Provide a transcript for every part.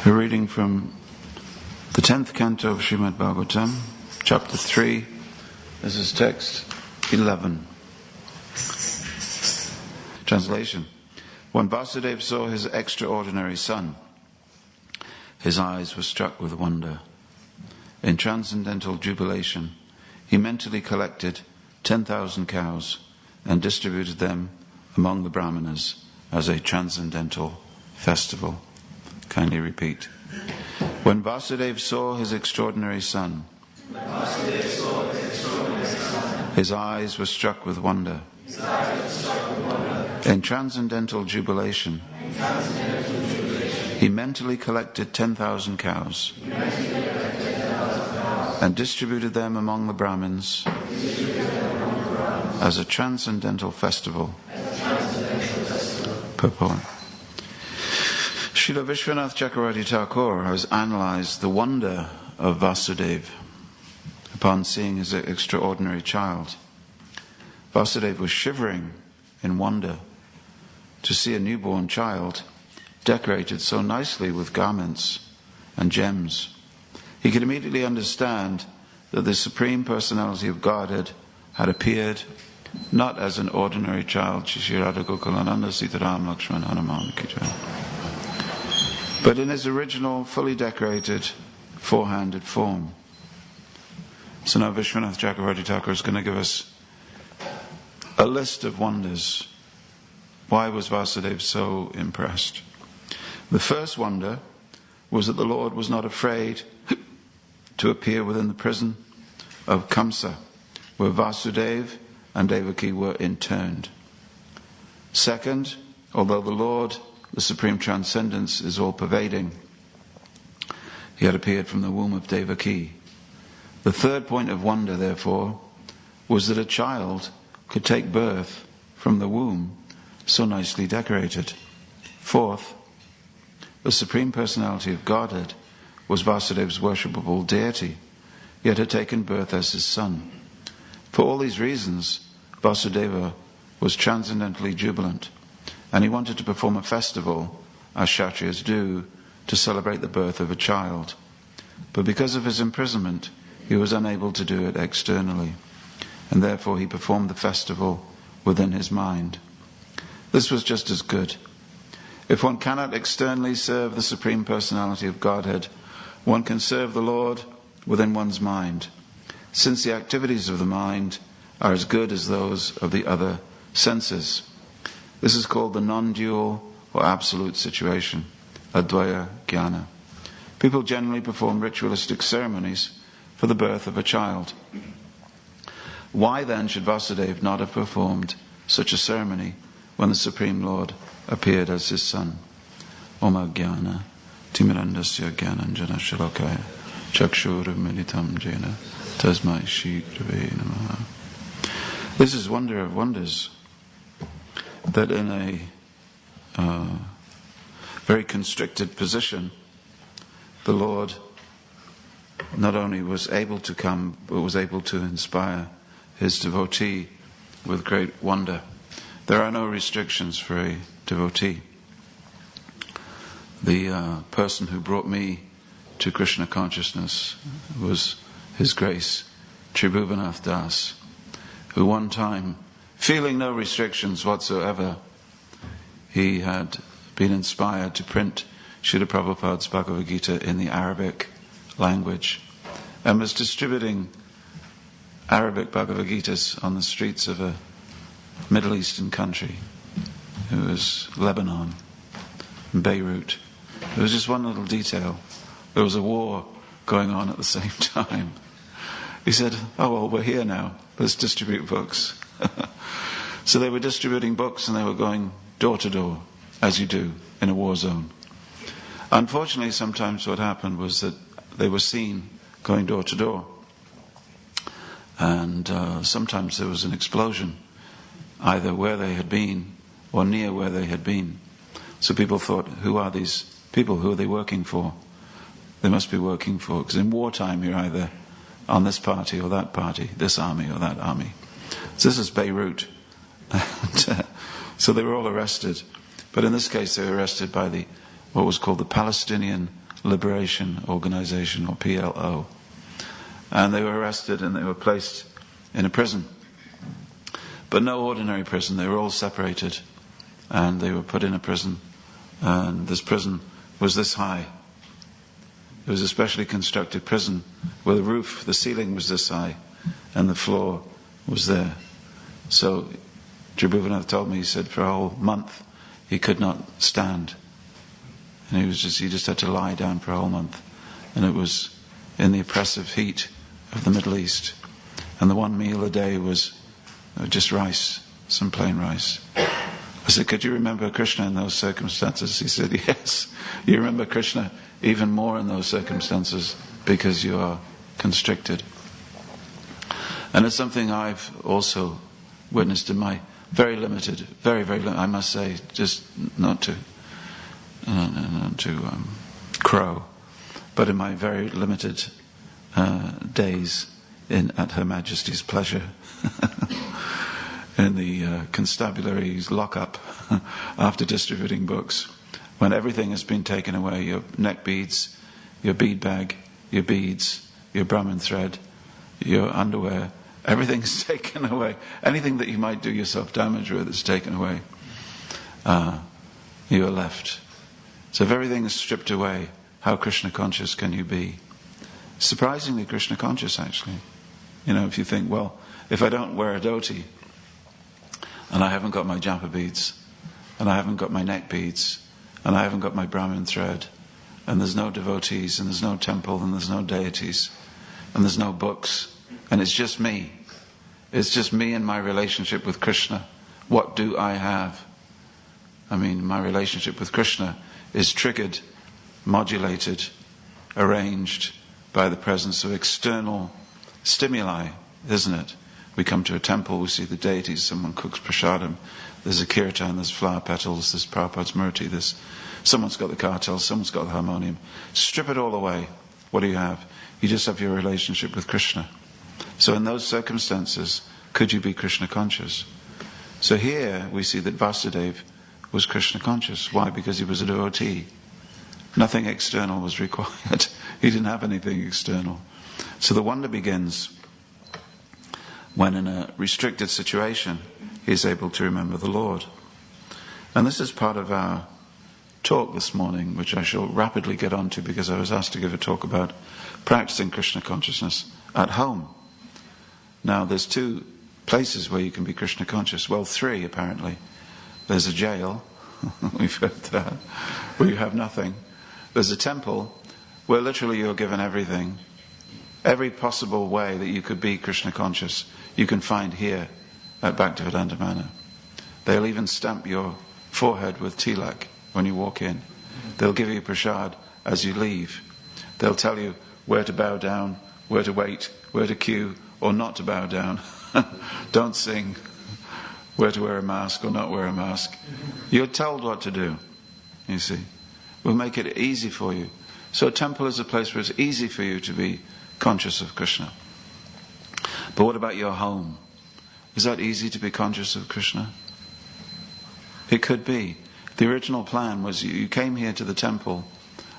A reading from the 10th canto of Srimad Bhagavatam, chapter 3. This is text 11. Translation. When Vasudeva saw his extraordinary son, his eyes were struck with wonder. In transcendental jubilation, he mentally collected 10,000 cows and distributed them among the Brahmanas as a transcendental festival. Kindly repeat. When Vasudeva saw his extraordinary son, his eyes were struck with wonder. In transcendental jubilation, he mentally collected 10,000 cows and distributed them among the Brahmins as a transcendental festival. Purport. Srila Vishwanath Chakravarti Thakur has analysed the wonder of Vasudeva upon seeing his extraordinary child. Vasudeva was shivering in wonder to see a newborn child decorated so nicely with garments and gems. He could immediately understand that the Supreme Personality of Godhead had appeared not as an ordinary child, Shri Radha Gokulananda Sitaram Lakshman Hanuman Ki Jai, but in his original, fully decorated, four-handed form. So now Vishwanath Chakravarti Thakur is going to give us a list of wonders. Why was Vasudeva so impressed? The first wonder was that the Lord was not afraid to appear within the prison of Kamsa, where Vasudeva and Devaki were interned. Second, although the Lord, the Supreme Transcendence, is all-pervading, he had appeared from the womb of Devaki. The third point of wonder, therefore, was that a child could take birth from the womb so nicely decorated. Fourth, the Supreme Personality of Godhead was Vasudeva's worshipable deity, yet had taken birth as his son. For all these reasons, Vasudeva was transcendently jubilant, and he wanted to perform a festival, as Kshatriyas do, to celebrate the birth of a child. But because of his imprisonment, he was unable to do it externally, and therefore he performed the festival within his mind. This was just as good. If one cannot externally serve the Supreme Personality of Godhead, one can serve the Lord within one's mind, since the activities of the mind are as good as those of the other senses. This is called the non-dual or absolute situation, Advaya Jnana. People generally perform ritualistic ceremonies for the birth of a child. Why then should Vasudeva not have performed such a ceremony when the Supreme Lord appeared as his son? Om Jnana Timirandasya Jnananjana Shalakaya Chakshura Militam Jena Tasmai Shri Gurave Namaha. This is wonder of wonders, that in a very constricted position, the Lord not only was able to come, but was able to inspire his devotee with great wonder. There are no restrictions for a devotee. The person who brought me to Krishna consciousness was His Grace Tribhuvanath Das, who one time, feeling no restrictions whatsoever, he had been inspired to print Srila Prabhupada's Bhagavad Gita in the Arabic language, and was distributing Arabic Bhagavad Gitas on the streets of a Middle Eastern country. It was Lebanon, Beirut. There was just one little detail. There was a war going on at the same time. He said, "Oh well, we're here now. Let's distribute books." So they were distributing books and they were going door to door, as you do in a war zone. Unfortunately, sometimes what happened was that they were seen going door to door. And sometimes there was an explosion, either where they had been or near where they had been. So people thought, who are these people? Who are they working for? They must be working for, because in wartime you're either on this party or that party, this army or that army. So this is Beirut. And, so they were all arrested. But in this case they were arrested by what was called the Palestinian Liberation Organization, or PLO. And they were arrested and they were placed in a prison. But no ordinary prison, they were all separated. And they were put in a prison. And this prison was this high. It was a specially constructed prison where the roof, the ceiling was this high, and the floor was there. So Tribhuvanath told me, he said for a whole month he could not stand. And he just had to lie down for a whole month. And it was in the oppressive heat of the Middle East. And the one meal a day was just rice, some plain rice. I said, could you remember Krishna in those circumstances? He said, yes. You remember Krishna even more in those circumstances because you are constricted. And it's something I've also witnessed in my very limited, very I must say, just not to crow, but in my very limited days at Her Majesty's pleasure, in the constabulary's lockup after distributing books, when everything has been taken away, your neck beads, your bead bag, your beads, your Brahmin thread, your underwear, everything's taken away. Anything that you might do yourself damage with is taken away. You are left. So if everything is stripped away, how Krishna conscious can you be? Surprisingly Krishna conscious, actually. You know, if you think, well, if I don't wear a dhoti, and I haven't got my japa beads, and I haven't got my neck beads, and I haven't got my Brahmin thread, and there's no devotees, and there's no temple, and there's no deities, and there's no books, and it's just me. It's just me and my relationship with Krishna. What do I have? I mean, my relationship with Krishna is triggered, modulated, arranged by the presence of external stimuli, isn't it? We come to a temple, we see the deities, someone cooks prasadam, there's a kirtan, there's flower petals, there's Prabhupada's murti, someone's got the kartal, someone's got the harmonium. Strip it all away. What do you have? You just have your relationship with Krishna. So in those circumstances, could you be Krishna conscious? So here we see that Vasudeva was Krishna conscious. Why? Because he was a devotee. Nothing external was required. He didn't have anything external. So the wonder begins when in a restricted situation he is able to remember the Lord. And this is part of our talk this morning, which I shall rapidly get on to because I was asked to give a talk about practicing Krishna consciousness at home. Now there's two places where you can be Krishna conscious. Well, three apparently. There's a jail, we've heard that, where you have nothing. There's a temple where literally you're given everything. Every possible way that you could be Krishna conscious, you can find here at Bhaktivedanta Manor. They'll even stamp your forehead with tilak when you walk in. They'll give you prasad as you leave. They'll tell you where to bow down, where to wait, where to queue, or not to bow down. Don't sing. Where to wear a mask or not wear a mask. You're told what to do, you see. We'll make it easy for you. So a temple is a place where it's easy for you to be conscious of Krishna. But what about your home? Is that easy to be conscious of Krishna? It could be. The original plan was you came here to the temple,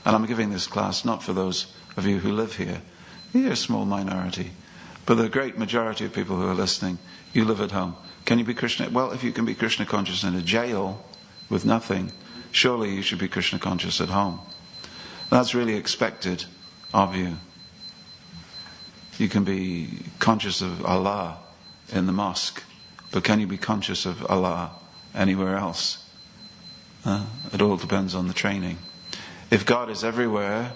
and I'm giving this class not for those of you who live here. You're a small minority. But the great majority of people who are listening, you live at home. Can you be Krishna? Well, if you can be Krishna conscious in a jail with nothing, surely you should be Krishna conscious at home. That's really expected of you. You can be conscious of Allah in the mosque, but can you be conscious of Allah anywhere else? It all depends on the training. If God is everywhere,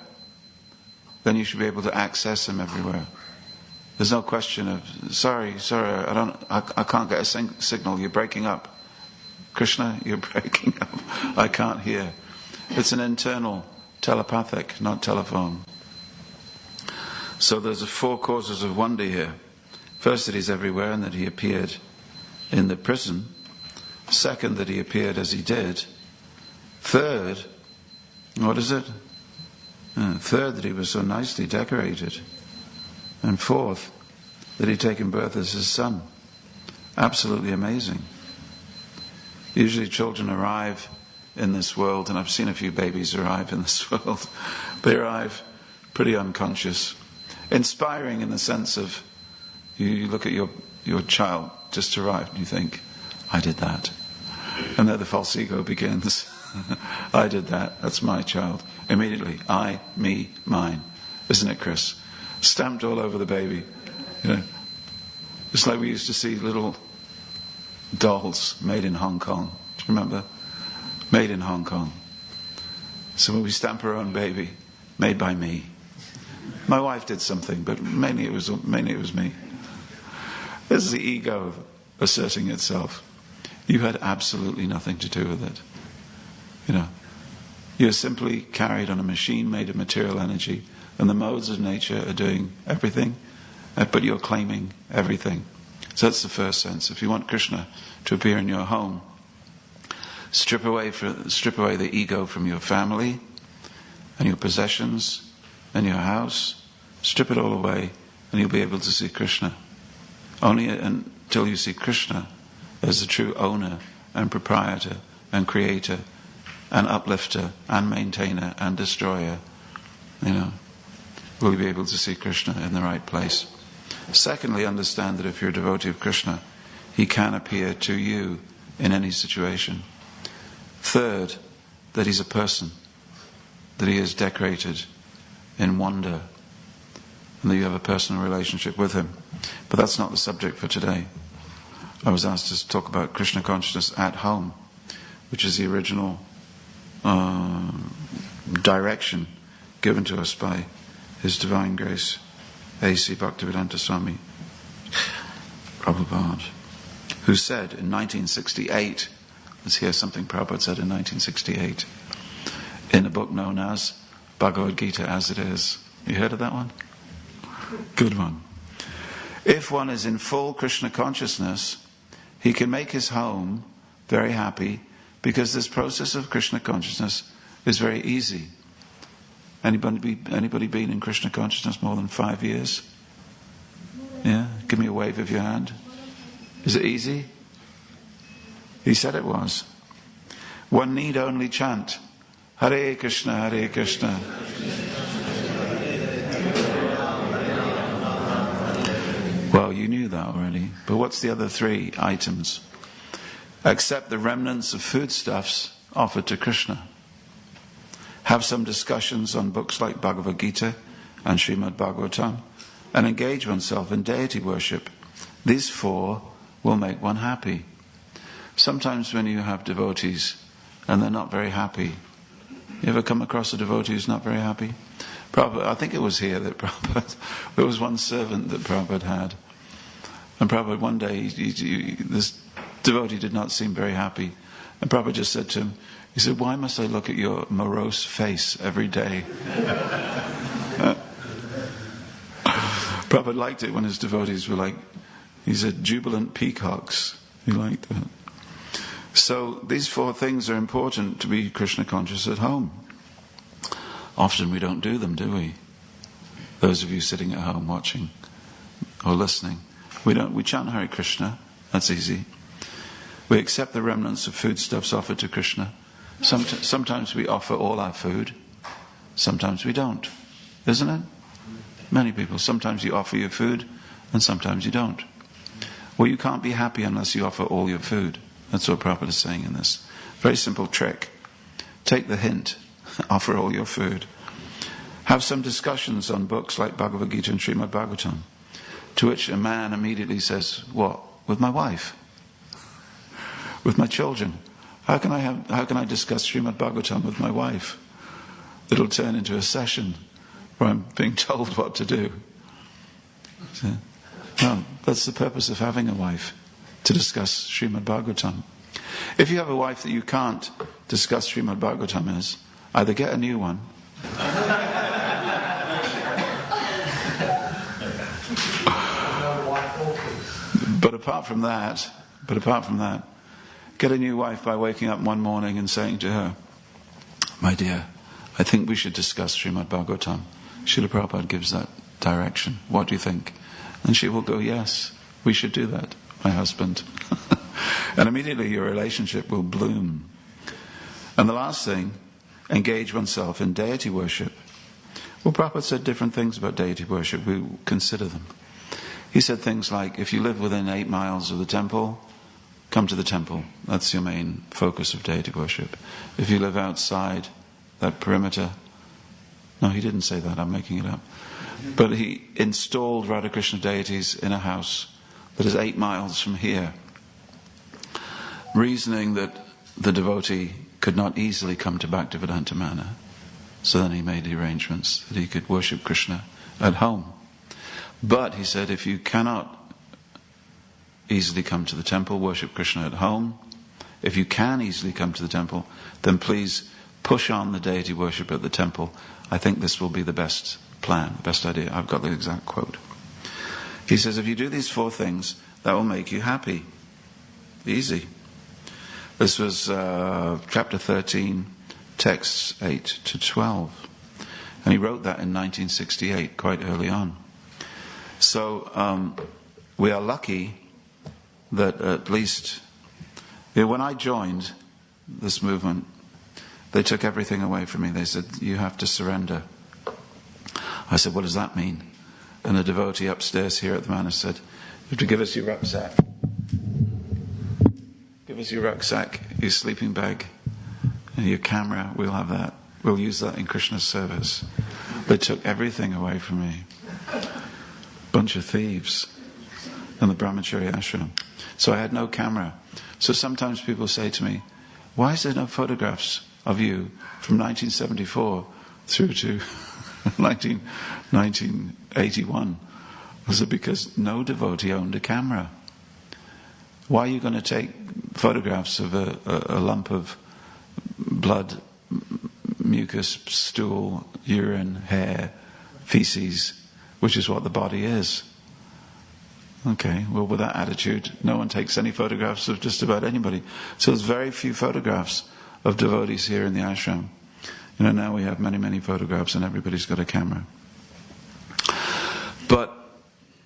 then you should be able to access Him everywhere. There's no question of sorry, I can't get a signal. You're breaking up, Krishna. You're breaking up. I can't hear. It's an internal telepathic, not telephone. So there's 4 causes of wonder here. First, that He's everywhere and that He appeared in the prison. Second, that He appeared as He did. Third, what is it? Third, that He was so nicely decorated. And fourth, that He'd taken birth as His son. Absolutely amazing. Usually children arrive in this world, and I've seen a few babies arrive in this world. They arrive pretty unconscious. Inspiring in the sense of, you look at your child just arrived and you think, I did that. And then the false ego begins. I did that. That's my child. Immediately, I, me, mine. Isn't it, Chris? Stamped all over the baby. It's like we used to see little dolls made in Hong Kong. Do you remember? Made in Hong Kong. So when we stamp our own baby, made by me. My wife did something, but mainly it was me. This is the ego asserting itself. You had absolutely nothing to do with it. You're simply carried on a machine made of material energy, and the modes of nature are doing everything, but you're claiming everything. So that's the first sense. If you want Krishna to appear in your home, strip away the ego from your family and your possessions and your house. Strip it all away, and you'll be able to see Krishna. Only until you see Krishna as the true owner and proprietor and creator and uplifter and maintainer and destroyer, will you be able to see Krishna in the right place. Secondly, understand that if you're a devotee of Krishna, he can appear to you in any situation. Third, that he's a person, that he is decorated in wonder, and that you have a personal relationship with him. But that's not the subject for today. I was asked to talk about Krishna consciousness at home, which is the original direction given to us by His Divine Grace, A.C. Bhaktivedanta Swami Prabhupada, who said in 1968, let's hear something Prabhupada said in 1968, in a book known as Bhagavad Gita as It Is. You heard of that one? Good one. If one is in full Krishna consciousness, he can make his home very happy, because this process of Krishna consciousness is very easy. Anybody been in Krishna consciousness more than 5 years? Yeah? Give me a wave of your hand. Is it easy? He said it was. One need only chant Hare Krishna, Hare Krishna. Well, you knew that already. But what's the other 3 items? Accept the remnants of foodstuffs offered to Krishna. Have some discussions on books like Bhagavad Gita and Srimad Bhagavatam, and engage oneself in deity worship. These 4 will make one happy. Sometimes when you have devotees and they're not very happy, you ever come across a devotee who's not very happy? Prabhupada, I think it was here that Prabhupada, there was one servant that Prabhupada had. And Prabhupada, one day, this devotee did not seem very happy. And Prabhupada just said to him, he said, why must I look at your morose face every day? Prabhupada liked it when his devotees were like, he said, jubilant peacocks. He liked that. So these 4 things are important to be Krishna conscious at home. Often we don't do them, do we? Those of you sitting at home watching or listening. We chant Hare Krishna, that's easy. We accept the remnants of foodstuffs offered to Krishna. Sometimes we offer all our food, sometimes we don't. Isn't it? Many people, sometimes you offer your food and sometimes you don't. Well, you can't be happy unless you offer all your food. That's what Prabhupada is saying in this. Very simple trick. Take the hint. Offer all your food. Have some discussions on books like Bhagavad Gita and Srimad Bhagavatam, to which a man immediately says, what? With my wife? With my children? How can I discuss Srimad Bhagavatam with my wife? It'll turn into a session where I'm being told what to do. So, no, that's the purpose of having a wife, to discuss Srimad Bhagavatam. If you have a wife that you can't discuss Srimad Bhagavatam as, either get a new one, but apart from that, get a new wife by waking up one morning and saying to her, my dear, I think we should discuss Srimad Bhagavatam. Srila Prabhupada gives that direction. What do you think? And she will go, yes, we should do that, my husband. And immediately your relationship will bloom. And the last thing, engage oneself in deity worship. Well, Prabhupada said different things about deity worship. We consider them. He said things like, if you live within 8 miles of the temple, come to the temple. That's your main focus of deity worship. If you live outside that perimeter... No, he didn't say that, I'm making it up. But he installed Radha Krishna deities in a house that is 8 miles from here, reasoning that the devotee could not easily come to Bhaktivedanta Manor. So then he made the arrangements that he could worship Krishna at home. But, he said, if you cannot easily come to the temple, worship Krishna at home. If you can easily come to the temple, then please push on the deity worship at the temple. I think this will be the best plan, the best idea. I've got the exact quote. He says, if you do these 4 things, that will make you happy. Easy. This was chapter 13, texts 8 to 12. And he wrote that in 1968, quite early on. So we are lucky that at least... when I joined this movement, they took everything away from me. They said, you have to surrender. I said, what does that mean? And the devotee upstairs here at the manor said, you have to give us your rucksack. Give us your rucksack, your sleeping bag, and your camera. We'll have that. We'll use that in Krishna's service. They took everything away from me. Bunch of thieves in the brahmachari ashram. So I had no camera. So sometimes people say to me, why is there no photographs of you from 1974 through to 1981? I said, because no devotee owned a camera. Why are you going to take photographs of a lump of blood, mucus, stool, urine, hair, feces, which is what the body is? Okay, well, with that attitude, no one takes any photographs of just about anybody. So there's very few photographs of devotees here in the ashram. Now we have many, many photographs and everybody's got a camera. But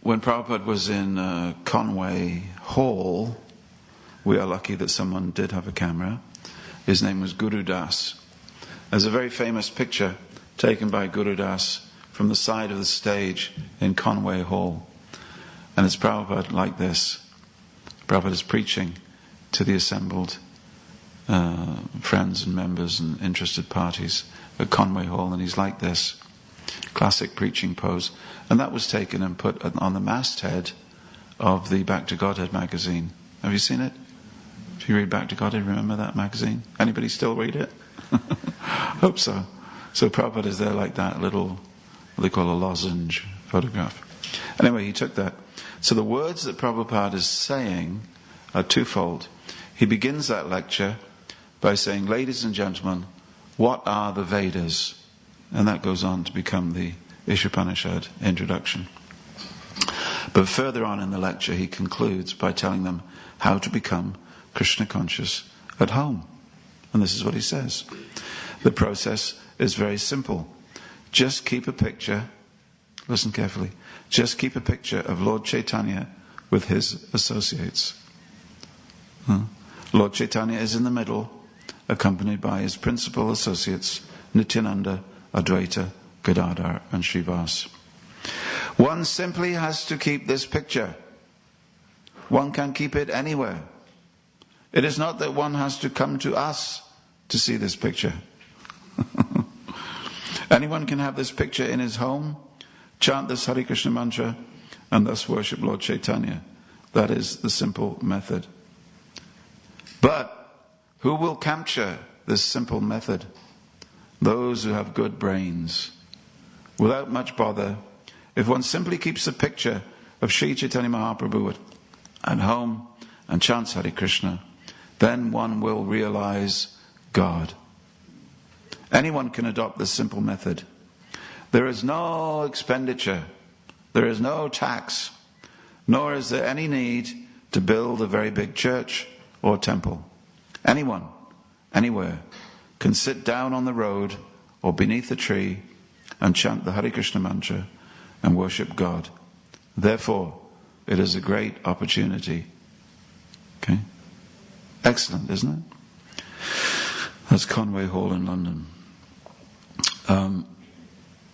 when Prabhupada was in Conway Hall, we are lucky that someone did have a camera. His name was Guru Das. There's a very famous picture taken by Guru Das from the side of the stage in Conway Hall. And it's Prabhupada like this. Prabhupada is preaching to the assembled friends and members and interested parties at Conway Hall, and he's like this. Classic preaching pose. And that was taken and put on the masthead of the Back to Godhead magazine. Have you seen it? If you read Back to Godhead, remember that magazine? Anybody still read it? Hope so. So Prabhupada is there like that, little, what they call a lozenge photograph. Anyway, he took that. So the words that Prabhupada is saying are twofold. He begins that lecture by saying, ladies and gentlemen, what are the Vedas? And that goes on to become the Ishopanishad introduction. But further on in the lecture, he concludes by telling them how to become Krishna conscious at home. And this is what he says. The process is very simple. Just keep a picture, listen carefully, just keep a picture of Lord Chaitanya with his associates. Lord Chaitanya is in the middle, accompanied by his principal associates, Nityananda, Advaita, Gadadhar and Srivas. One simply has to keep this picture. One can keep it anywhere. It is not that one has to come to us to see this picture. Anyone can have this picture in his home, chant this Hare Krishna mantra, and thus worship Lord Chaitanya. That is the simple method. But who will capture this simple method? Those who have good brains. Without much bother, if one simply keeps a picture of Sri Chaitanya Mahaprabhu at home and chants Hare Krishna, then one will realize God. Anyone can adopt this simple method. There is no expenditure, there is no tax, nor is there any need to build a very big church or temple. Anyone, anywhere, can sit down on the road or beneath a tree and chant the Hare Krishna mantra and worship God. Therefore, it is a great opportunity. Okay? Excellent, isn't it? That's Conway Hall in London.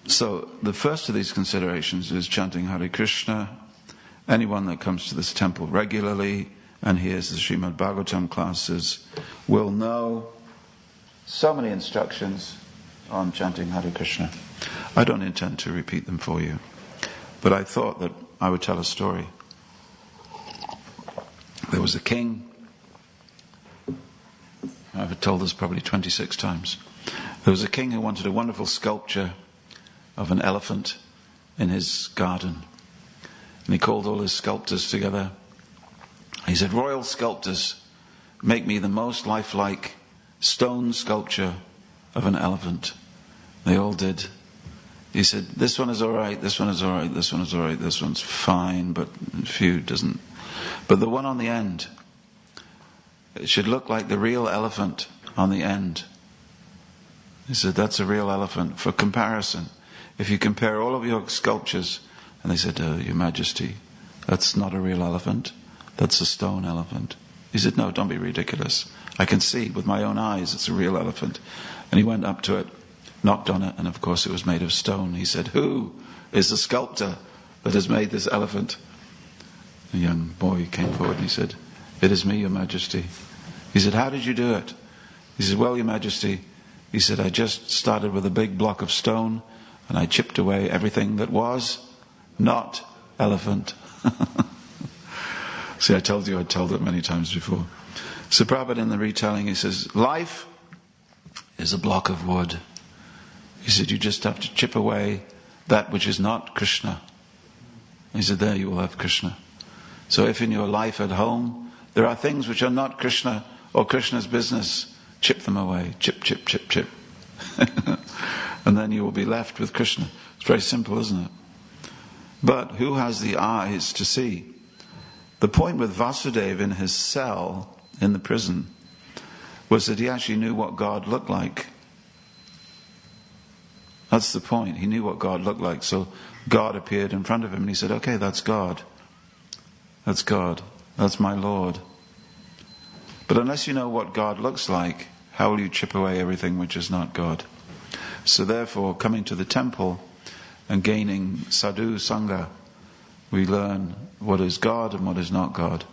So the first of these considerations is chanting Hare Krishna. Anyone that comes to this temple regularly and hears the Srimad Bhagavatam classes will know so many instructions on chanting Hare Krishna. I don't intend to repeat them for you, but I thought that I would tell a story. There was a king. I've told this probably 26 times. There was a king who wanted a wonderful sculpture of an elephant in his garden. And he called all his sculptors together. He said, "Royal sculptors, make me the most lifelike stone sculpture of an elephant." They all did. He said, "This one is all right, this one is all right, this one is all right, this one's fine, but a few doesn't. But the one on the end, it should look like the real elephant on the end." He said, "That's a real elephant. For comparison, if you compare all of your sculptures," and they said, "Your Majesty, that's not a real elephant. That's a stone elephant." He said, "No, don't be ridiculous. I can see with my own eyes it's a real elephant." And he went up to it, knocked on it, and of course it was made of stone. He said, "Who is the sculptor that has made this elephant?" A young boy came forward and he said, "It is me, Your Majesty." He said, "How did you do it?" He said, "Well, Your Majesty," he said, "I just started with a big block of stone and I chipped away everything that was not elephant." See, I told you I'd told it many times before. So Prabhupada in the retelling, he says, life is a block of wood. He said, you just have to chip away that which is not Krishna. He said, there you will have Krishna. So if in your life at home there are things which are not Krishna or Krishna's business, chip them away. Chip, chip, chip, chip. And then you will be left with Krishna. It's very simple, isn't it? But who has the eyes to see? The point with Vasudeva in his cell in the prison was that he actually knew what God looked like. That's the point. He knew what God looked like. So God appeared in front of him and he said, "Okay, that's God. That's God. That's my Lord." But unless you know what God looks like, how will you chip away everything which is not God? So therefore, coming to the temple and gaining sadhu sangha, we learn what is God and what is not God,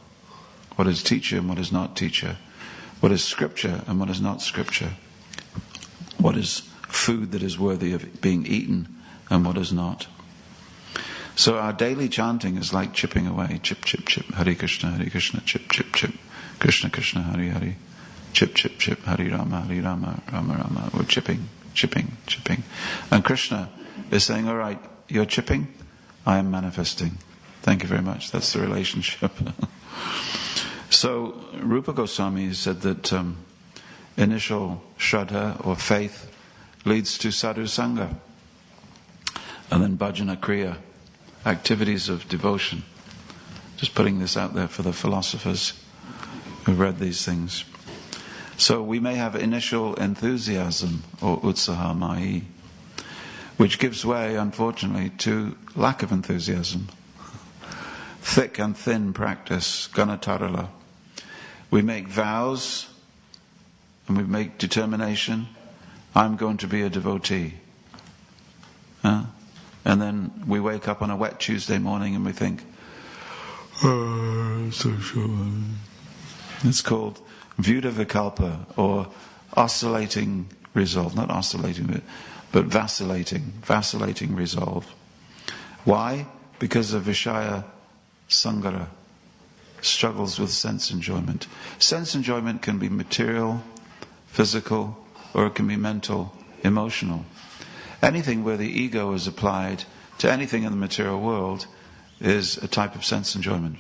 what is teacher and what is not teacher, what is scripture and what is not scripture, what is food that is worthy of being eaten and what is not. So our daily chanting is like chipping away, chip, chip, chip, Hare Krishna, chip, chip, chip, Krishna, Krishna, Hare Hare, chip, chip, chip, Hare Rama, Rama, Rama. We're chipping, chipping, chipping. And Krishna is saying, all right, you're chipping, I am manifesting. Thank you very much. That's the relationship. So Rupa Goswami said that initial shraddha or faith leads to sadhu sangha, and then bhajana kriya, activities of devotion. Just putting this out there for the philosophers who read these things. So we may have initial enthusiasm or utsaha mahi, which gives way, unfortunately, to lack of enthusiasm. Thick and thin practice, ganatarala. We make vows and we make determination. I'm going to be a devotee. And then we wake up on a wet Tuesday morning and we think, so sure. It's called Vyuda Vikalpa, or oscillating resolve. Not oscillating, but vacillating resolve. Why? Because of Vishaya Sangara, struggles with sense enjoyment. Sense enjoyment can be material, physical, or it can be mental, emotional. Anything where the ego is applied to anything in the material world is a type of sense enjoyment.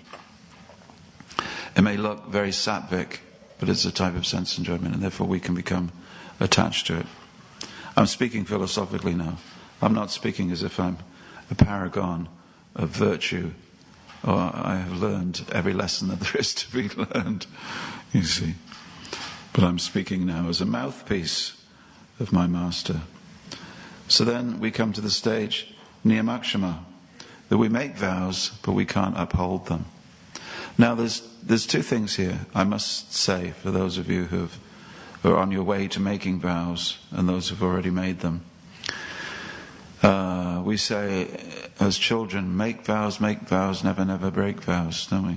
It may look very sattvic, but it's a type of sense enjoyment, and therefore we can become attached to it. I'm speaking philosophically now. I'm not speaking as if I'm a paragon of virtue, or I have learned every lesson that there is to be learned, you see. But I'm speaking now as a mouthpiece of my master. So then we come to the stage, niyamakshama, that we make vows, but we can't uphold them. Now there's two things here I must say for those of you who have who are on your way to making vows and those who've already made them. We say as children, make vows, never, never break vows, don't we?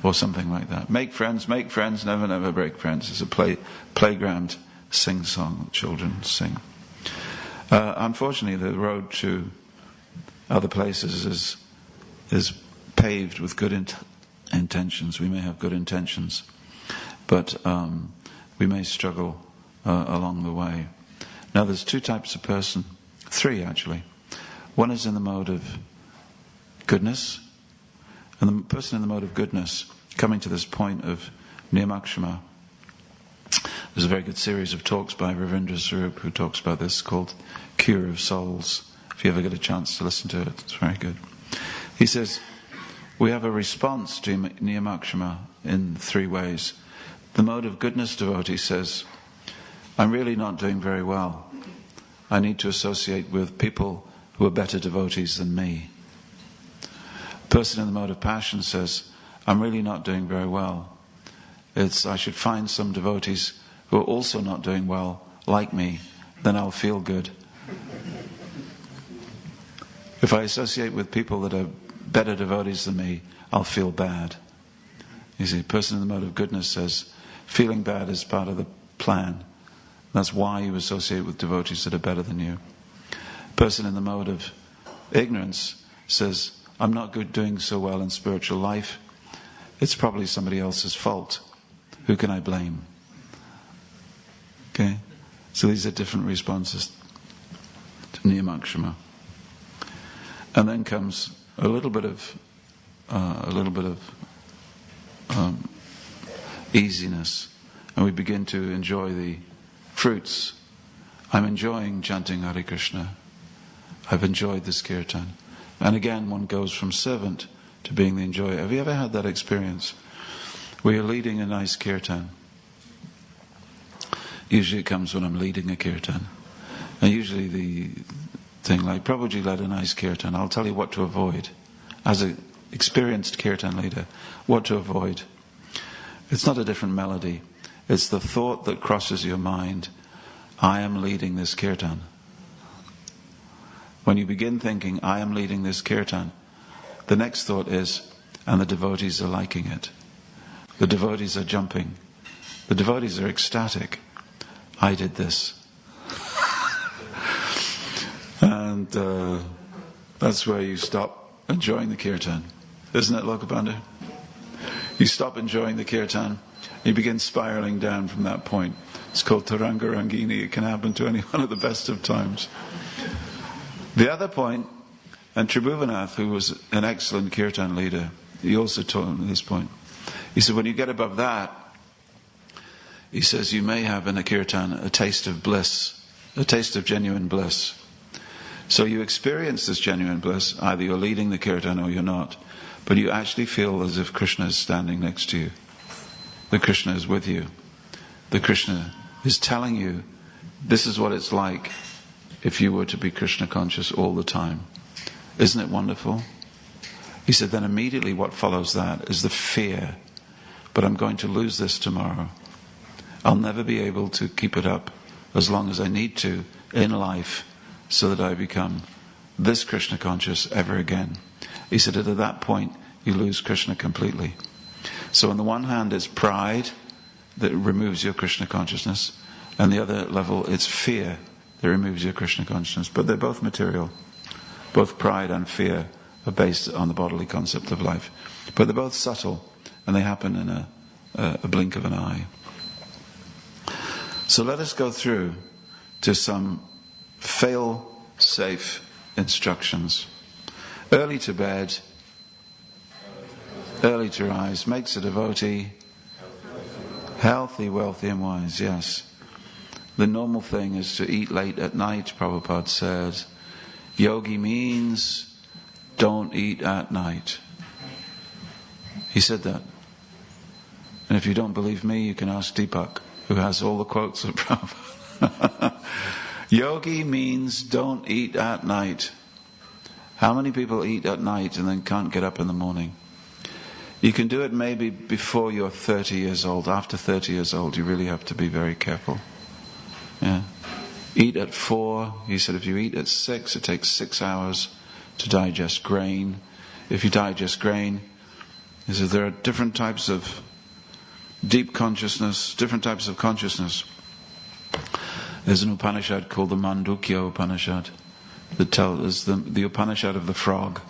Or something like that. Make friends, never, never break friends. It's a playground sing-song that children sing. Unfortunately, the road to other places is paved with good intentions. We may have good intentions, but we may struggle along the way. Now, there's two types of person, three actually. One is in the mode of goodness, and the person in the mode of goodness, coming to this point of Niyamakshama. There's a very good series of talks by Ravindra Swarup who talks about this, called Cure of Souls. If you ever get a chance to listen to it, it's very good. He says, we have a response to Niyamakshama in three ways. The mode of goodness devotee says, I'm really not doing very well. I need to associate with people who are better devotees than me. The person in the mode of passion says, I'm really not doing very well. I should find some devotees who are also not doing well, like me, then I'll feel good. If I associate with people that are better devotees than me, I'll feel bad. You see, a person in the mode of goodness says, feeling bad is part of the plan. That's why you associate with devotees that are better than you. A person in the mode of ignorance says, I'm not doing so well in spiritual life. It's probably somebody else's fault. Who can I blame? Okay? So these are different responses to Niyamakshama. And then comes a little bit of easiness, and we begin to enjoy the fruits. I'm enjoying chanting Hare Krishna. I've enjoyed this kirtan. And again, one goes from servant to being the enjoyer. Have you ever had that experience? We are leading a nice kirtan. Usually it comes when I'm leading a kirtan. And usually the thing like, Prabhuji led a nice kirtan. I'll tell you what to avoid. As an experienced kirtan leader, what to avoid. It's not a different melody. It's the thought that crosses your mind. I am leading this kirtan. When you begin thinking, I am leading this kirtan, the next thought is, and the devotees are liking it. The devotees are jumping. The devotees are ecstatic. I did this. And that's where you stop enjoying the kirtan. Isn't it, Lokabandhu? You stop enjoying the kirtan, you begin spiraling down from that point. It's called Taranga Rangini. It can happen to anyone at the best of times. The other point, and Tribhuvanath, who was an excellent kirtan leader, he also taught me this point. He said, when you get above that, he says, you may have in a kirtan a taste of bliss, a taste of genuine bliss. So you experience this genuine bliss, either you're leading the kirtan or you're not, but you actually feel as if Krishna is standing next to you. The Krishna is with you. The Krishna is telling you, this is what it's like if you were to be Krishna conscious all the time. Isn't it wonderful? He said, then immediately what follows that is the fear. But I'm going to lose this tomorrow. I'll never be able to keep it up as long as I need to in life so that I become this Krishna conscious ever again. He said that at that point you lose Krishna completely. So on the one hand it's pride that removes your Krishna consciousness, and the other level it's fear that removes your Krishna consciousness. But they're both material. Both pride and fear are based on the bodily concept of life. But they're both subtle, and they happen in a blink of an eye. So let us go through to some fail-safe instructions. Early to bed, early to rise, makes a devotee healthy, wealthy and wise, yes. The normal thing is to eat late at night, Prabhupada said. Yogi means don't eat at night. He said that. And if you don't believe me, you can ask Deepak, who has all the quotes of Prabhupada. Yogi means don't eat at night. How many people eat at night and then can't get up in the morning? You can do it maybe before you're 30 years old. After 30 years old, you really have to be very careful. Yeah. Eat at 4. He said if you eat at 6, it takes 6 hours to digest grain. If you digest grain, he said there are different types of deep consciousness, different types of consciousness. There's an Upanishad called the Mandukya Upanishad that tells the Upanishad of the frog.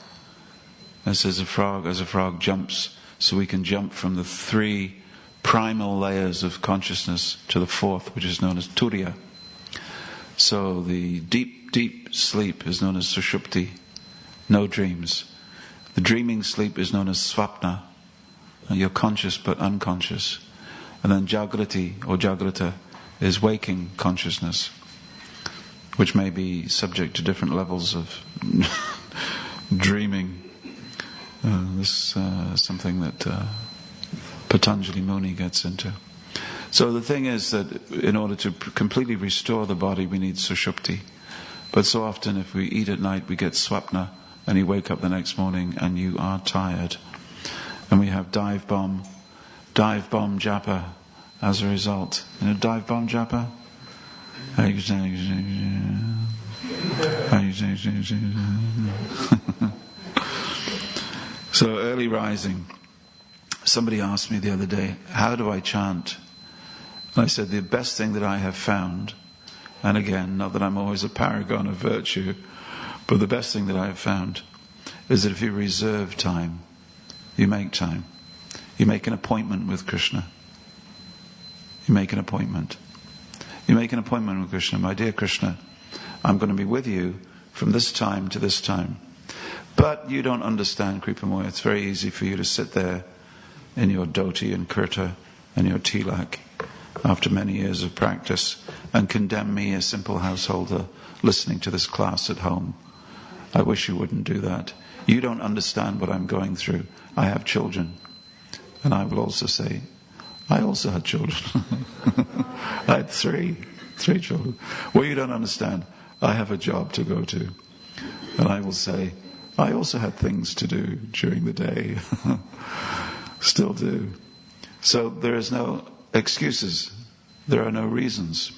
It says as a frog jumps, so we can jump from the 3 primal layers of consciousness to the 4th, which is known as Turiya. So the deep, deep sleep is known as Sushupti, no dreams. The dreaming sleep is known as Swapna, you're conscious but unconscious. And then Jagrati or Jagrata is waking consciousness, which may be subject to different levels of dreaming. This is something that Patanjali Muni gets into. So the thing is that in order to completely restore the body, we need sushupti. But so often if we eat at night, we get swapna, and you wake up the next morning and you are tired. And we have dive bomb japa as a result. You know dive bomb japa? So early rising. Somebody asked me the other day, how do I chant? And I said, the best thing that I have found, and again, not that I'm always a paragon of virtue, but the best thing that I have found is that if you reserve time, you make time. You make an appointment with Krishna. You make an appointment. You make an appointment with Krishna. My dear Krishna, I'm going to be with you from this time to this time. But you don't understand, Kripamoya. It's very easy for you to sit there in your dhoti and kurta and your tilak after many years of practice and condemn me, a simple householder, listening to this class at home. I wish you wouldn't do that. You don't understand what I'm going through. I have children. And I will also say, I also had children. I had three children. Well, you don't understand. I have a job to go to. And I will say, I also had things to do during the day. Still do. So there is no excuses. There are no reasons.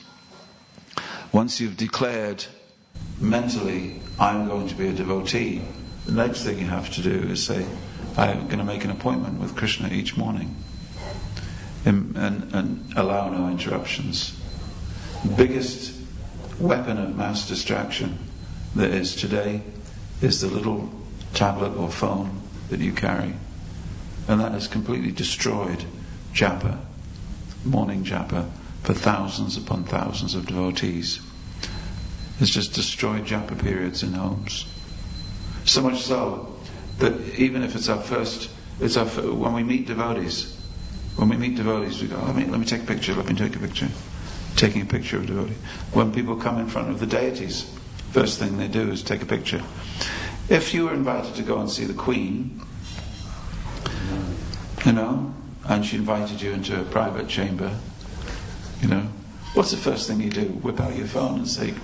Once you've declared mentally, I'm going to be a devotee, the next thing you have to do is say, I'm going to make an appointment with Krishna each morning and allow no interruptions. The biggest weapon of mass distraction there is today is the little tablet or phone that you carry. And that has completely destroyed japa, morning japa, for thousands upon thousands of devotees. It's just destroyed japa periods in homes. So much so that even if it's our first, when we meet devotees, we go, let me take a picture, Taking a picture of a devotee. When people come in front of the deities, first thing they do is take a picture. If you were invited to go and see the Queen, and she invited you into a private chamber, what's the first thing you do? Whip out your phone and say,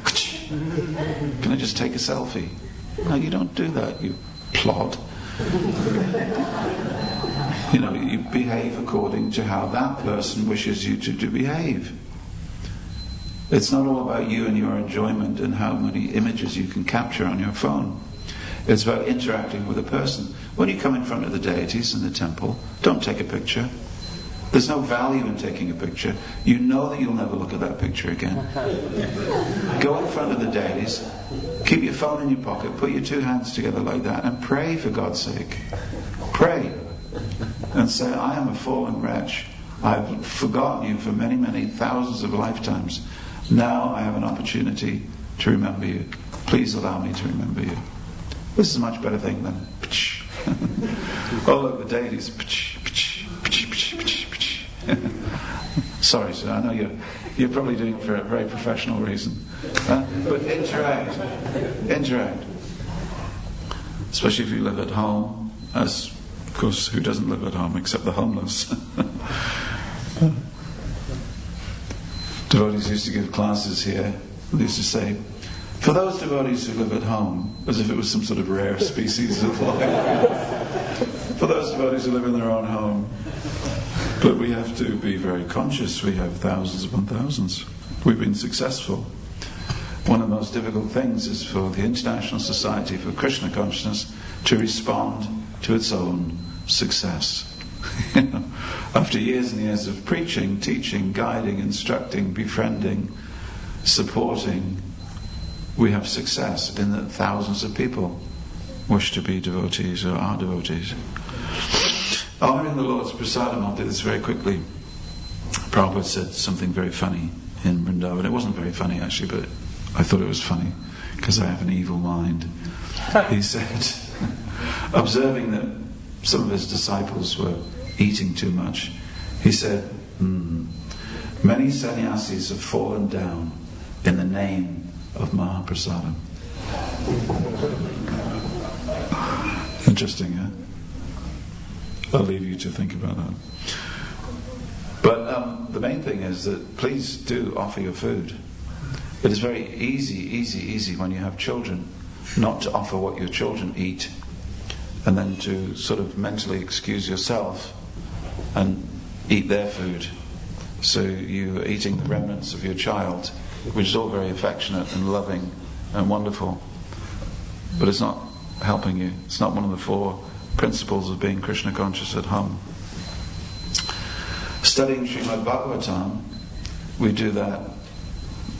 can I just take a selfie? No, you don't do that, you plod. You behave according to how that person wishes you to behave. It's not all about you and your enjoyment and how many images you can capture on your phone. It's about interacting with a person. When you come in front of the deities in the temple, don't take a picture. There's no value in taking a picture. You know that you'll never look at that picture again. Go in front of the deities, keep your phone in your pocket, put your 2 hands together like that, and pray for God's sake. Pray. And say, I am a fallen wretch. I've forgotten you for many, many thousands of lifetimes. Now I have an opportunity to remember you. Please allow me to remember you. This is a much better thing than oh look, the deities. Sorry, sir, I know you're probably doing it for a very professional reason. But interact. Especially if you live at home, as, of course, who doesn't live at home except the homeless? Devotees used to give classes here. They used to say, for those devotees who live at home, as if it was some sort of rare species of life. for those devotees who live in their own home. But we have to be very conscious. We have thousands upon thousands. We've been successful. One of the most difficult things is for the International Society for Krishna Consciousness to respond to its own success. After years and years of preaching, teaching, guiding, instructing, befriending, supporting, we have success in that thousands of people wish to be devotees or are devotees. Honouring the Lord's prasadam, I'll do this very quickly. Prabhupada said something very funny in Vrindavan. It wasn't very funny actually, but I thought it was funny because I have an evil mind. He said, observing that some of his disciples were eating too much, he said, many sannyasis have fallen down in the name of Mahaprasadam. Interesting, yeah? I'll leave you to think about that. But the main thing is that please do offer your food. It is very easy when you have children not to offer what your children eat and then to sort of mentally excuse yourself and eat their food. So you're eating the remnants of your child, which is all very affectionate and loving and wonderful, but it's not helping you. It's not one of the 4 principles of being Krishna conscious at home. Studying Srimad Bhagavatam, we do that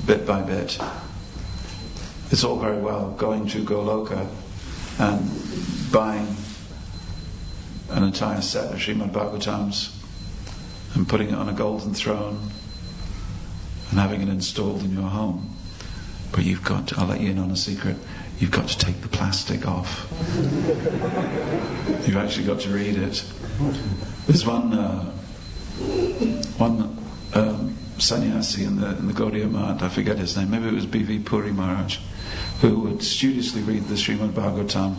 bit by bit. It's all very well going to Goloka and buying an entire set of Srimad Bhagavatams and putting it on a golden throne and having it installed in your home. But you've got to, I'll let you in on a secret, you've got to take the plastic off. You've actually got to read it. There's one sannyasi in the Gaudiya Math, I forget his name, maybe it was B.V. Puri Maharaj, who would studiously read the Srimad Bhagavatam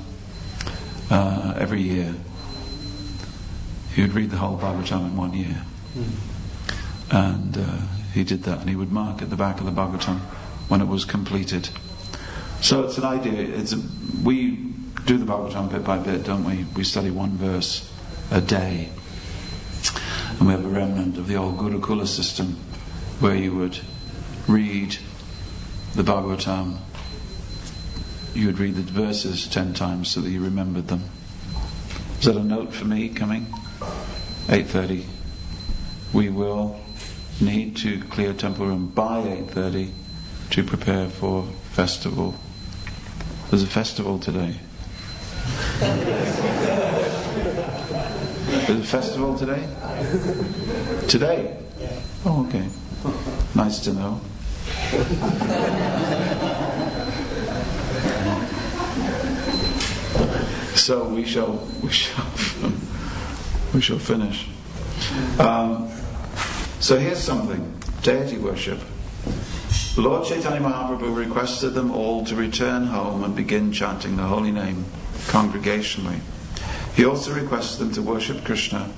every year. He would read the whole Bhagavatam in 1 year. And he did that, and he would mark at the back of the Bhagavatam when it was completed. So it's an idea. We do the Bhagavatam bit by bit, don't we? We study 1 verse a day. And we have a remnant of the old Gurukula system where you would read the Bhagavatam, you would read the verses 10 times so that you remembered them. Is that a note for me coming? 8:30. We will need to clear temple room by 8:30 to prepare for festival. There's a festival today. There's a festival today? Today? Oh, okay. Nice to know. So we shall finish. So here's something. Deity worship. Lord Chaitanya Mahaprabhu requested them all to return home and begin chanting the holy name congregationally. He also requested them to worship Krishna,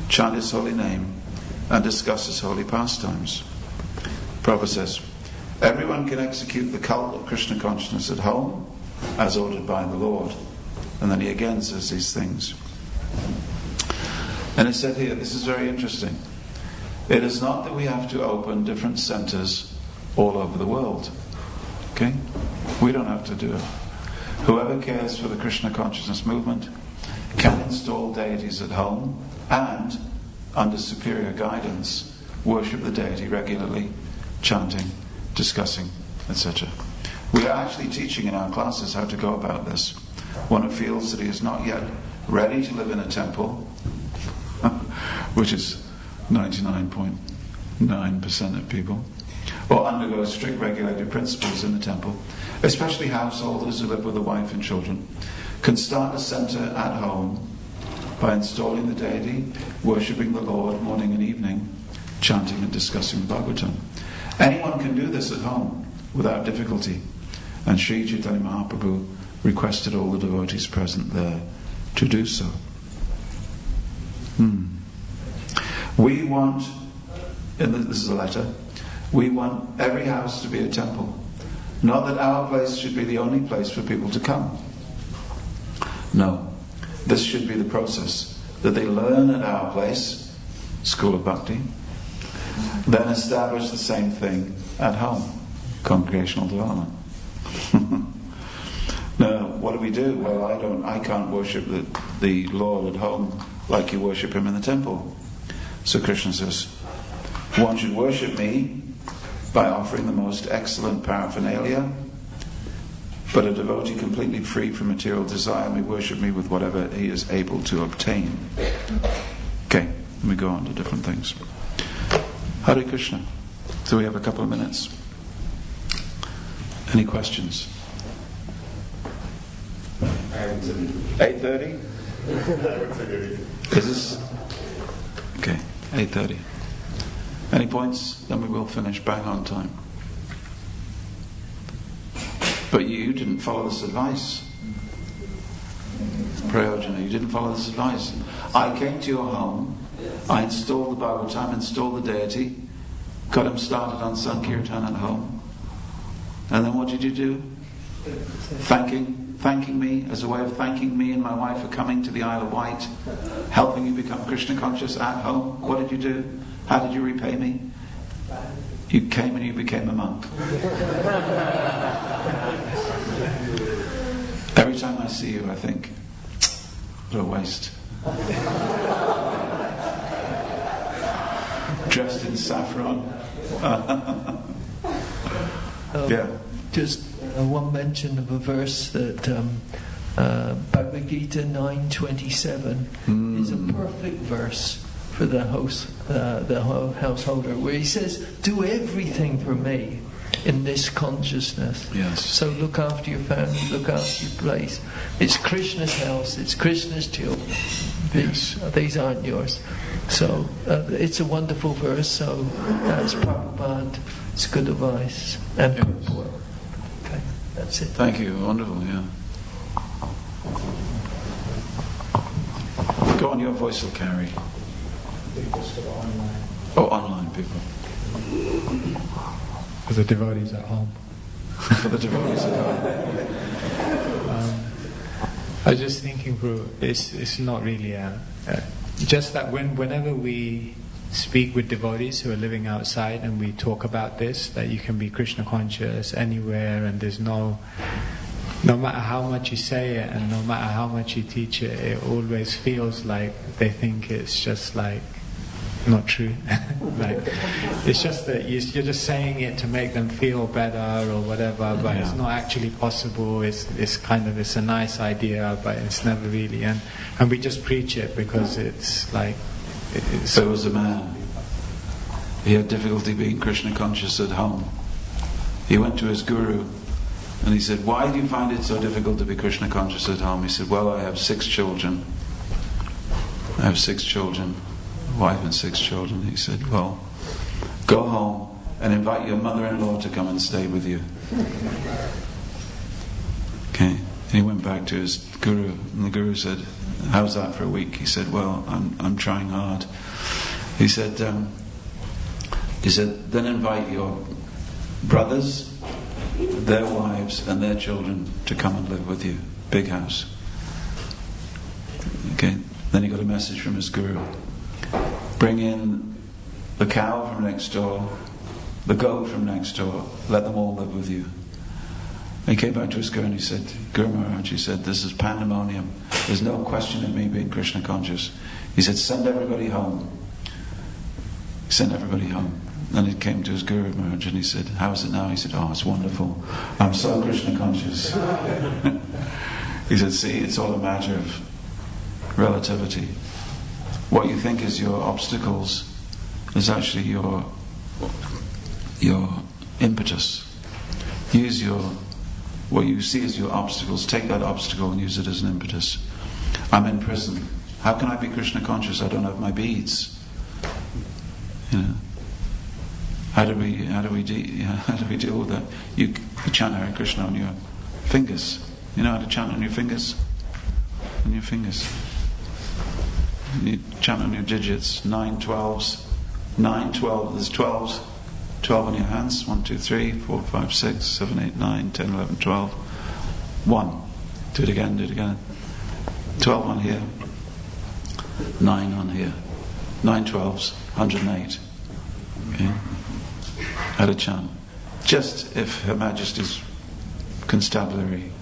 chant his holy name, and discuss his holy pastimes. Prabhupada says, everyone can execute the cult of Krishna consciousness at home, as ordered by the Lord. And then he again says these things. And it said here, this is very interesting. It is not that we have to open different centers all over the world. Okay? We don't have to do it. Whoever cares for the Krishna consciousness movement can install deities at home and, under superior guidance, worship the deity regularly, chanting, discussing, etc. We are actually teaching in our classes how to go about this. One who feels that he is not yet ready to live in a temple, which is 99.9% of people, or undergo strict regulated principles in the temple, especially householders who live with a wife and children, can start a center at home by installing the deity, worshipping the Lord morning and evening, chanting and discussing the Bhagavatam. Anyone can do this at home without difficulty, and Sri Chaitanya Mahaprabhu requested all the devotees present there to do so. We want, and this is a letter, we want every house to be a temple. Not that our place should be the only place for people to come. No. This should be the process that they learn at our place, School of Bhakti, then establish the same thing at home, congregational development. Now, what do? Well, I can't worship the Lord at home like you worship Him in the temple. So Krishna says, one should worship me by offering the most excellent paraphernalia, but a devotee completely free from material desire may worship me with whatever he is able to obtain. Okay, let me go on to different things. Hare Krishna. So we have a couple of minutes. Any questions? 8:30? Is this? Okay, 8:30. Any points? Then we will finish bang on time. But you didn't follow this advice. Prayojana, you didn't follow this advice. I came to your home, I installed the Bhagavatam, installed the deity, got him started on Sankirtan at home. And then what did you do? Thanking me as a way of thanking me and my wife for coming to the Isle of Wight, helping you become Krishna conscious at home. What did you do? How did you repay me? You came and you became a monk. Every time I see you, I think, what a waste. Dressed in saffron. Yeah. Just one mention of a verse that Bhagavad Gita 9:27 is a perfect verse for the householder, where he says, "Do everything for me in this consciousness." Yes. So look after your family, look after your place. It's Krishna's house, it's Krishna's children. These aren't yours. So it's a wonderful verse. So that's Prabhupada. It's good advice and purport. Okay, that's it. Thank you. Wonderful. Yeah. Go on. Your voice will carry. Oh, online people. For the devotees at home. For the devotees at home. I was just thinking, Guru, it's not really just that whenever we speak with devotees who are living outside and we talk about this, that you can be Krishna conscious anywhere, and there's no matter how much you say it and no matter how much you teach it, it always feels like they think it's just like not true. Like it's just that you're just saying it to make them feel better or whatever, but it's not actually possible. It's a nice idea, but it's never really. And we just preach it because it's like. There was a man. He had difficulty being Krishna conscious at home. He went to his guru and he said, "Why do you find it so difficult to be Krishna conscious at home?" He said, "Well, I have 6 children. Wife and 6 children." He said, "Well, go home and invite your mother-in-law to come and stay with you." Okay. And he went back to his guru, and the guru said, "How's that for a week?" He said, "Well, I'm trying hard." He said, "Then invite your brothers, their wives, and their children to come and live with you. Big house." Okay. Then he got a message from his guru. Bring in the cow from next door, the goat from next door, let them all live with you. And he came back to his guru and he said, "Guru Maharaj," he said, "this is pandemonium. There's no question of me being Krishna conscious." He said, "Send everybody home." He sent everybody home. Then he came to his Guru Maharaj and he said, "How is it now?" He said, "Oh, it's wonderful. I'm so Krishna conscious." He said, "See, it's all a matter of relativity. What you think is your obstacles is actually your impetus. Use what you see as your obstacles, take that obstacle and use it as an impetus. I'm in prison. How can I be Krishna conscious? I don't have my beads. You know. How do we deal with that? You chant Hare Krishna on your fingers. You know how to chant on your fingers? On your fingers. You chant on your digits, 9 12s, 9, 12, there's 12s, 12 on your hands, 1, 2, 3, 4, 5, 6, 7, 8, 9, 10, 11, 12, 1. Do it again. 12 on here, 9 on here, 9 12s, 108. Okay? At a chant. Just if Her Majesty's constabulary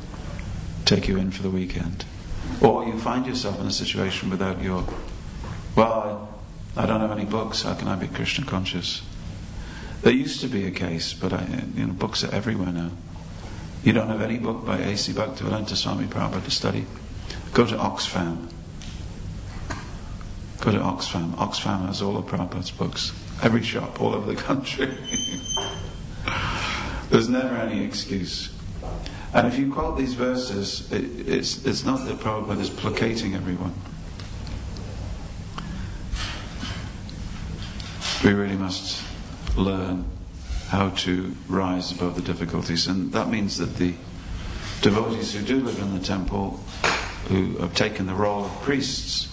take you in for the weekend. Or you find yourself in a situation without your, well, I don't have any books, how can I be Krishna conscious? There used to be a case, but books are everywhere now. You don't have any book by A.C. Bhaktivedanta Swami Prabhupada to study? Go to Oxfam. Go to Oxfam. Oxfam has all of Prabhupada's books. Every shop, all over the country. There's never any excuse. And if you quote these verses, it's not that Prabhupada is placating everyone. We really must learn how to rise above the difficulties, and that means that the devotees who do live in the temple, who have taken the role of priests,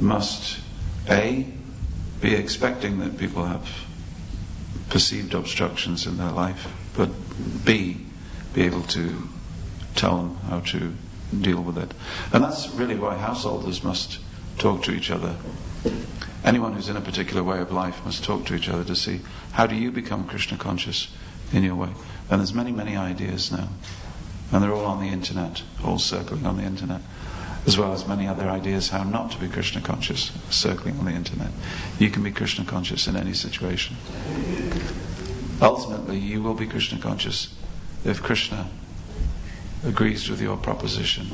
must A, be expecting that people have perceived obstructions in their life, but B, be able to tell them how to deal with it. And that's really why householders must talk to each other. Anyone who's in a particular way of life must talk to each other to see, how do you become Krishna conscious in your way? And there's many, many ideas now. And they're all on the internet, all circling on the internet, as well as many other ideas how not to be Krishna conscious, circling on the internet. You can be Krishna conscious in any situation. Ultimately, you will be Krishna conscious if Krishna agrees with your proposition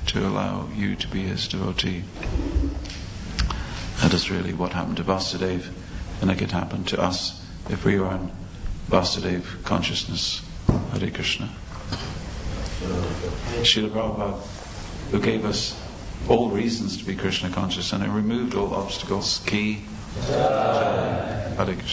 to allow you to be his devotee. That is really what happened to Vasudeva, and it could happen to us if we were in Vasudeva consciousness. Hare Krishna. Srila Prabhupada, who gave us all reasons to be Krishna conscious and it removed all obstacles. Ki. Hare Krishna.